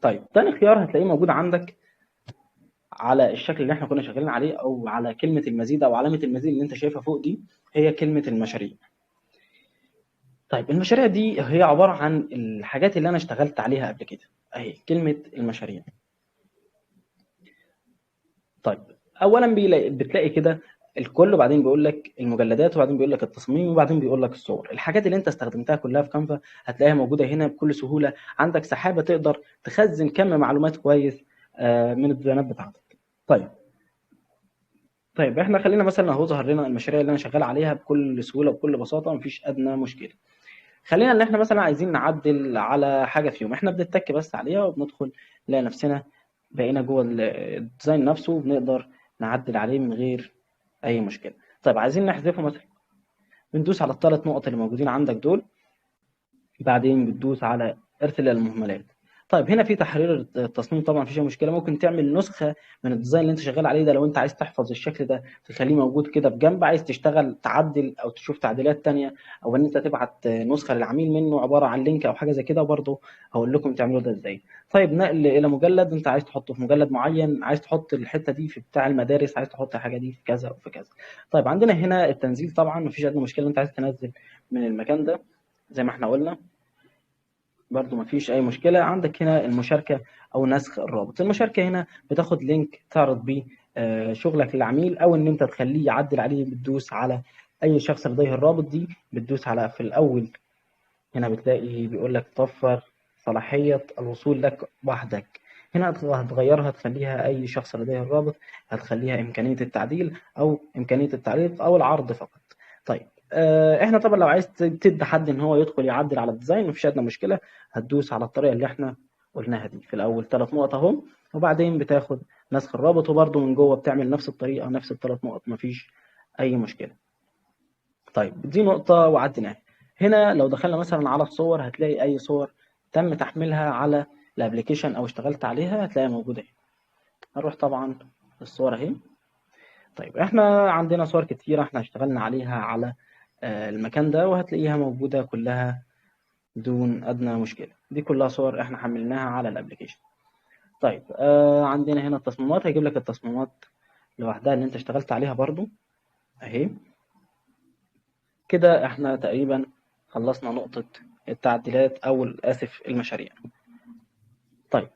طيب تاني خيار هتلاقيه موجود عندك على الشكل اللي احنا كنا شغالين عليه، او على كلمه المزيد او علامه المزيد اللي انت شايفها فوق دي، هي كلمه المشاريع. طيب المشاريع دي هي عباره عن الحاجات اللي انا اشتغلت عليها قبل كده، اهي كلمه المشاريع. طيب اولا بتلاقي كده الكل، وبعدين بيقول لك المجلدات، وبعدين بيقول لك التصميم، وبعدين بيقول لك الصور. الحاجات اللي انت استخدمتها كلها في كانفا هتلاقيها موجوده هنا بكل سهوله. عندك سحابه تقدر تخزن كم معلومات كويس من الديزاينات بتاعتك. طيب احنا خلينا مثلا اهو ظهر لنا المشاريع اللي انا شغال عليها بكل سهوله وبكل بساطه، مفيش ادنى مشكله. خلينا ان احنا مثلا عايزين نعدل على حاجه فيهم، احنا بنتك بس عليها وبندخل نلاقي نفسنا بقينا جوه الديزاين نفسه، وبنقدر نعدل عليه من غير اي مشكله. طيب عايزين نحذفه مثلا، بندوس على الثلاث نقط اللي موجودين عندك دول، بعدين بتدوس على ارسل المهملات. طيب هنا في تحرير التصميم، طبعا مفيش أي مشكله، ممكن تعمل نسخه من الديزاين اللي انت شغال عليه ده. لو انت عايز تحفظ الشكل ده تخليه موجود كده بجنب، عايز تشتغل تعدل او تشوف تعديلات تانية، او ان انت تبعت نسخه للعميل منه عباره عن لينك او حاجه زي كده، برضه هقول لكم تعملوا ده ازاي. طيب نقل الى مجلد، انت عايز تحطه في مجلد معين، عايز تحط الحته دي في بتاع المدارس، عايز تحط الحاجه دي في كذا وفي كذا. طيب عندنا هنا التنزيل، طبعا مفيش ادنى مشكله، انت عايز تنزل من المكان ده زي ما احنا قلنا، برضو مفيش أي مشكلة. عندك هنا المشاركة أو نسخ الرابط. المشاركة هنا بتاخد لينك تعرض بيه شغلك للعميل، أو إن أنت تخليه يعدل عليه. بتدوس على أي شخص لديه الرابط دي، بتدوس على في الأول هنا بتلاقي بيقول لك توفر صلاحية الوصول لك وحدك. هنا هتغيرها تخليها أي شخص لديه الرابط، هتخليها إمكانية التعديل أو إمكانية التعليق أو العرض فقط. طيب احنا طبعا لو عايز تدي حد ان هو يدخل يعدل على الديزاين مفيش ادنى مشكله، هتدوس على الطريقه اللي احنا قلناها دي في الاول، ثلاث نقط اهم، وبعدين بتاخد نسخ الرابط، وبرده من جوه بتعمل نفس الطريقه نفس الثلاث نقط، مفيش اي مشكله. طيب دي نقطة وعديناها. هنا لو دخلنا مثلا على الصور هتلاقي أي صور تم تحميلها على الابليكيشن أو اشتغلت عليها هتلاقيها موجودة هنا. هنروح طبعا الصور أهي. طيب احنا عندنا صور كتيرة احنا اشتغلنا عليها على المكان ده، وهتلاقيها موجودة كلها بدون أدنى مشكلة. دي كلها صور احنا حملناها على الابليكيشن. طيب عندنا هنا التصميمات، هيجيب لك التصميمات لوحدها اللي انت اشتغلت عليها برضو اهي. كده احنا تقريبا خلصنا نقطة التعديلات أو آسف المشاريع. طيب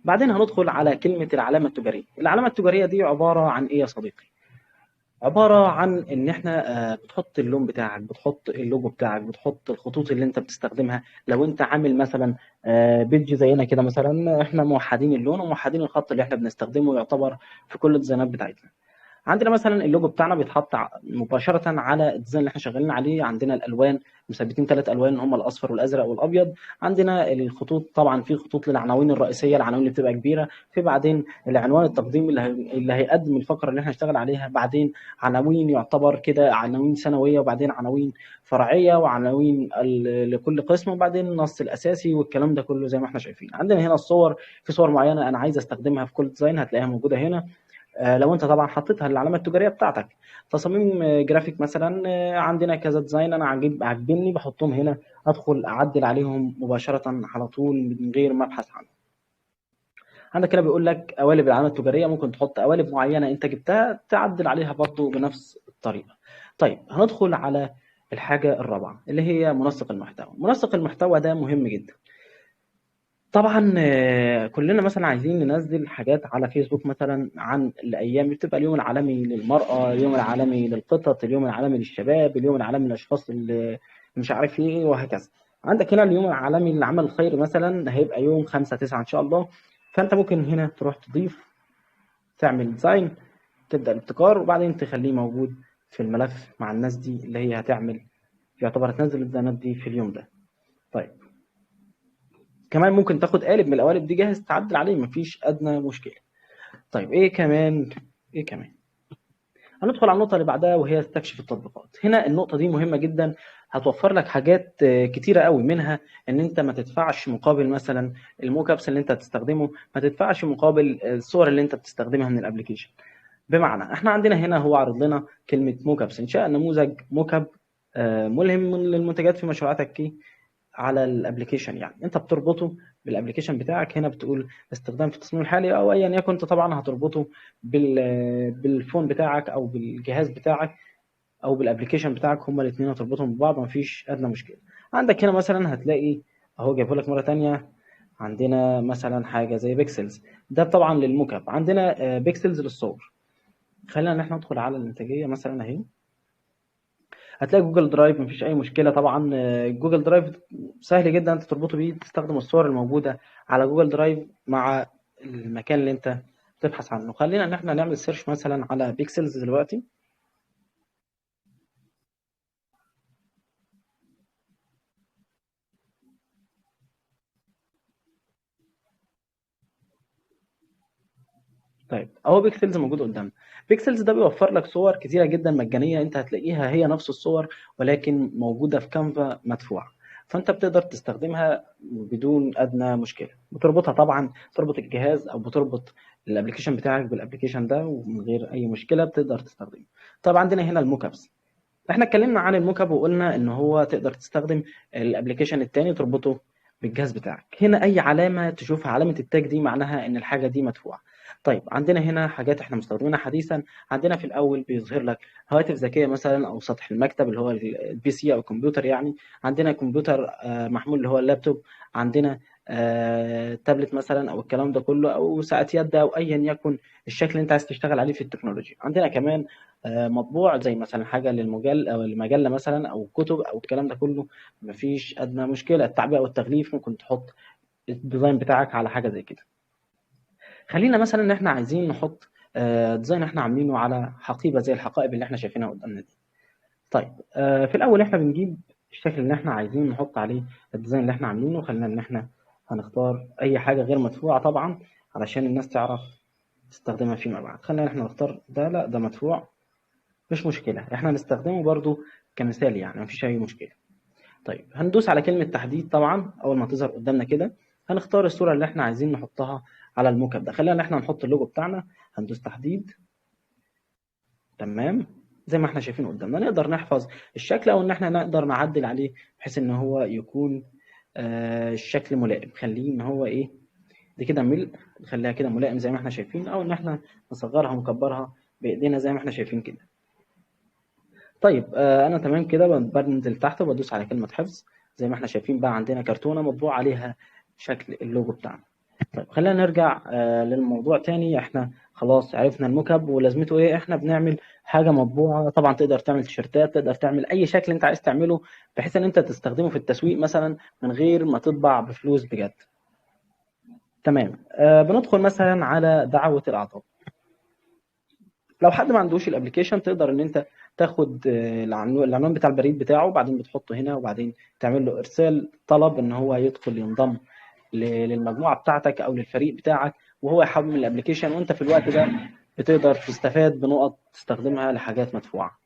بعدين هندخل على كلمة العلامة التجارية. العلامة التجارية دي عبارة عن إيه يا صديقي؟ عبارة عن إن إحنا بتحط اللون بتاعك، بتحط اللوجو بتاعك، بتحط الخطوط اللي أنت بتستخدمها. لو أنت عامل مثلا بيدج زينا كده مثلا، إحنا موحدين اللون وموحدين الخط اللي إحنا بنستخدمه، يعتبر في كل الديزاينات بتاعتنا. عندنا مثلا اللوجو بتاعنا بيتحط مباشره على الديزاين اللي احنا شغالين عليه. عندنا الالوان مثبتين ثلاث الوان هم الاصفر والازرق والابيض. عندنا الخطوط، طبعا في خطوط للعناوين الرئيسيه، العناوين اللي بتبقى كبيره، في بعدين العنوان التقديمي اللي هيقدم الفقره اللي احنا هنشتغل عليها، بعدين عناوين يعتبر كده عناوين سنويه، وبعدين عناوين فرعيه، وعناوين لكل قسم، وبعدين النص الاساسي والكلام ده كله زي ما احنا شايفين. عندنا هنا الصور، في صور معينه انا عايز استخدمها في كل ديزاين هتلاقيها موجوده هنا. لو انت طبعا حطيتها للعلامه التجاريه بتاعتك. تصاميم جرافيك مثلا، عندنا كذا ديزاين انا عاجبني بحطهم هنا، ادخل اعدل عليهم مباشره على طول من غير ما ابحث عنهم. عندك هنا بيقول لك قوالب العلامه التجاريه، ممكن تحط قوالب معينه انت جبتها تعدل عليها برضو بنفس الطريقه. طيب هندخل على الحاجه الرابعه اللي هي منسق المحتوى. منسق المحتوى ده مهم جدا. طبعا كلنا مثلا عايزين ننزل حاجات على فيسبوك مثلا عن الايام بتبقى اليوم العالمي للمراه، اليوم العالمي للقطط، اليوم العالمي للشباب، اليوم العالمي للاشخاص اللي مش عارف ايه وهكذا. عندك هنا اليوم العالمي للعمل الخيري مثلا هيبقى يوم 5/9 ان شاء الله. فانت ممكن هنا تروح تضيف، تعمل ديزاين، تبدا الابتكار، وبعدين تخليه موجود في الملف مع الناس دي اللي هي هتعمل، يعتبر هتنزل الديزاينات دي في اليوم ده. طيب كمان ممكن تاخد قالب من القوالب دي جاهز تعدل عليه، مفيش ادنى مشكله. طيب ايه كمان؟ ايه كمان؟ هندخل على النقطه اللي بعدها وهي استكشف التطبيقات. هنا النقطه دي مهمه جدا، هتوفر لك حاجات كتيره قوي، منها ان انت ما تدفعش مقابل مثلا الموك ابس اللي انت هتستخدمه، ما تدفعش مقابل الصور اللي انت بتستخدمها من الابلكيشن. بمعنى احنا عندنا هنا هو عرض لنا كلمه موك ابس، انشاء نموذج موك اب ملهم للمنتجات في مشروعاتك على الابلكيشن. يعني انت بتربطه بالابلكيشن بتاعك، هنا بتقول استخدام في التصميم الحالي او ايا يكن. انت طبعا هتربطه بالفون بتاعك او بالجهاز بتاعك او بالابلكيشن بتاعك، هما الاثنين هتربطهم ببعض مفيش ادنى مشكله. عندك هنا مثلا هتلاقي اهو جايبه لك مره تانية، عندنا مثلا حاجه زي بيكسلز، ده طبعا للموك اب. عندنا بيكسلز للصور. خلينا ان احنا ندخل على الانتاجيه مثلا اهي، هتلاقي جوجل درايف مفيش اي مشكله طبعا. جوجل درايف سهل جدا انت تربطه بيه، تستخدم الصور الموجوده على جوجل درايف مع المكان اللي انت بتبحث عنه. خلينا ان احنا نعمل سيرش مثلا على بيكسلز دلوقتي. طيب اهو بيكسلز موجود قدامنا. بيكسلز ده بيوفر لك صور كتيره جدا مجانيه، انت هتلاقيها هي نفس الصور ولكن موجوده في كانفا مدفوعه، فانت بتقدر تستخدمها بدون ادنى مشكله. بتربطها طبعا، تربط الجهاز او بتربط الابلكيشن بتاعك بالابلكيشن ده ومن غير اي مشكله بتقدر تستخدمه. طب عندنا هنا الموك ابس. احنا اتكلمنا عن الموك اب وقلنا ان هو تقدر تستخدم الابلكيشن التاني تربطه بالجهاز بتاعك. هنا اي علامه تشوفها علامه التاج دي معناها ان الحاجه دي مدفوعه. طيب عندنا هنا حاجات احنا مستخدمينها حديثا. عندنا في الاول بيظهر لك هواتف ذكيه مثلا او سطح المكتب اللي هو البي سي او الكمبيوتر يعني. عندنا كمبيوتر محمول اللي هو اللابتوب. عندنا تابلت مثلا او الكلام ده كله، او ساعه يد او ايا يكن الشكل اللي انت عايز تشتغل عليه في التكنولوجيا. عندنا كمان مطبوع زي مثلا حاجه للمجل او المجله مثلا او كتب او الكلام ده كله، مفيش ادنى مشكله. التعبئه والتغليف ممكن تحط الديزاين بتاعك على حاجه زي كده. خلينا مثلا ان احنا عايزين نحط ديزاين احنا عاملينه على حقيبه زي الحقائب اللي احنا شايفينها قدامنا دي. طيب في الاول احنا بنجيب الشكل اللي احنا عايزين نحط عليه الديزاين اللي احنا عاملينه. خلينا ان احنا هنختار اي حاجه غير مدفوعه طبعا علشان الناس تعرف تستخدمها فيما بعد. خلينا ان احنا نختار ده، لا ده مدفوع مش مشكلة، احنا هنستخدمه برضو كمثال يعني مفيش أي مشكلة. طيب هندوس على كلمة تحديد طبعا أول ما تظهر قدامنا كده، هنختار الصورة اللي احنا عايزين نحطها على الموك اب ده. خلينا ان احنا نحط اللوجو بتاعنا، هندوس تحديد. تمام، زي ما احنا شايفين قدامنا نقدر نحفظ الشكل او ان احنا نقدر نعدل عليه بحيث ان هو يكون الشكل ملائم. خليه ان هو ايه، دي كده ملء، نخليها كده ملائم زي ما احنا شايفين، او ان احنا نصغرها ونكبرها بايدينا زي ما احنا شايفين كده. طيب انا تمام كده، بنزل تحت وبدوس على كلمة حفظ. زي ما احنا شايفين بقى عندنا كرتونة مطبوع عليها شكل اللوجو بتاعنا. طيب خلينا نرجع للموضوع تاني. احنا خلاص عرفنا الموك اب ولازمته ايه. احنا بنعمل حاجة مطبوعة، طبعا تقدر تعمل تيشرتات، تقدر تعمل اي شكل انت عايز تعمله بحيث ان انت تستخدمه في التسويق مثلا من غير ما تطبع بفلوس بجد. تمام، بندخل مثلا على دعوة الاعضاء. لو حد ما عندوش الابلكيشن تقدر ان انت تاخد العنوان بتاع البريد بتاعه وبعدين بتحطه هنا وبعدين تعمل له ارسال طلب ان هو يدخل ينضم للمجموعه بتاعتك او للفريق بتاعك، وهو يحمل الابلكيشن وانت في الوقت ده بتقدر تستفاد بنقط تستخدمها لحاجات مدفوعه.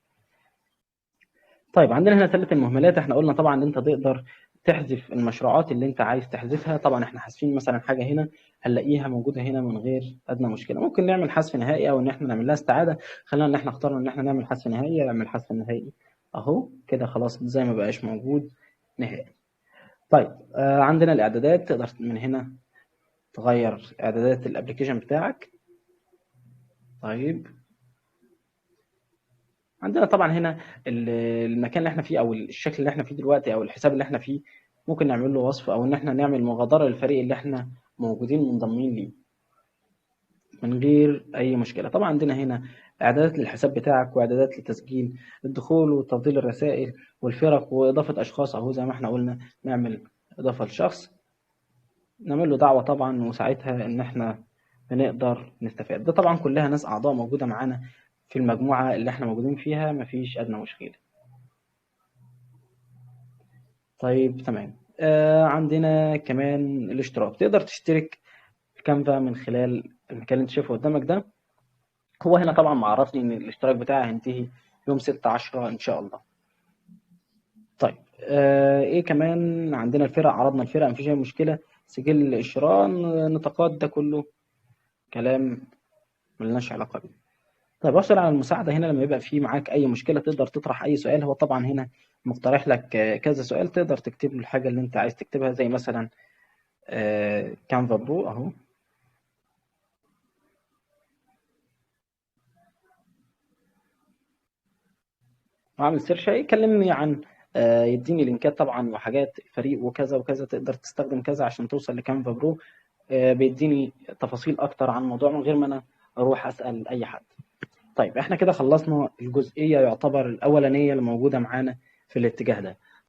طيب عندنا هنا سلة المهملات. احنا قلنا طبعا ان انت تقدر تحذف المشروعات اللي انت عايز تحذفها. طبعا احنا حاسفين مثلا حاجه هنا هنلاقيها موجوده هنا من غير ادنى مشكله. ممكن نعمل حذف نهائي او ان احنا نعمل لها استعاده. خلينا ان احنا اخترنا ان احنا نعمل حذف نهائي، نعمل حذف نهائي اهو كده خلاص زي ما بقاش موجود نهائي. طيب عندنا الاعدادات، تقدر من هنا تغير اعدادات الابلكيشن بتاعك. طيب عندنا طبعا هنا المكان اللي احنا فيه او الشكل اللي احنا فيه دلوقتي او الحساب اللي احنا فيه، ممكن نعمل له وصف او ان احنا نعمل مغادرة للفريق اللي احنا موجودين منضمين ليه من غير اي مشكلة. طبعا عندنا هنا اعدادات للحساب بتاعك واعدادات لتسجيل الدخول وتفضيل الرسائل والفرق واضافة اشخاص اهو زي ما احنا قلنا نعمل اضافة لشخص، نعمل له دعوة طبعا وساعتها ان احنا بنقدر نستفاد. ده طبعا كلها ناس اعضاء موجودة معانا في المجموعة اللي احنا موجودين فيها، مفيش ادنى مشكلة. طيب تمام، عندنا كمان الاشتراك. تقدر تشترك في كانفا من خلال المكان اللي انت شايفه قدامك ده. هو هنا طبعا معرفني ان الاشتراك بتاعي هينتهي يوم 6/10 ان شاء الله. طيب ايه كمان عندنا الفرق، عرضنا الفرق مفيش اي مشكله. سجل الاشتراك، نطاقات، ده كله كلام ملناش علاقه بيه. طيب احصل على المساعده. هنا لما يبقى في معاك اي مشكله تقدر تطرح اي سؤال. هو طبعا هنا مقترح لك كذا سؤال تقدر تكتب له الحاجه اللي انت عايز تكتبها، زي مثلا كانفا برو اهو، واعمل سيرش هيكلمني عن يديني لينكات طبعا وحاجات فريق وكذا وكذا، تقدر تستخدم كذا عشان توصل لكانفا برو. بيديني تفاصيل اكتر عن الموضوع من غير ما انا اروح اسال اي حد. طيب احنا كده خلصنا الجزئيه يعتبر الاولانيه اللي موجوده معانا في الاتجاه ده.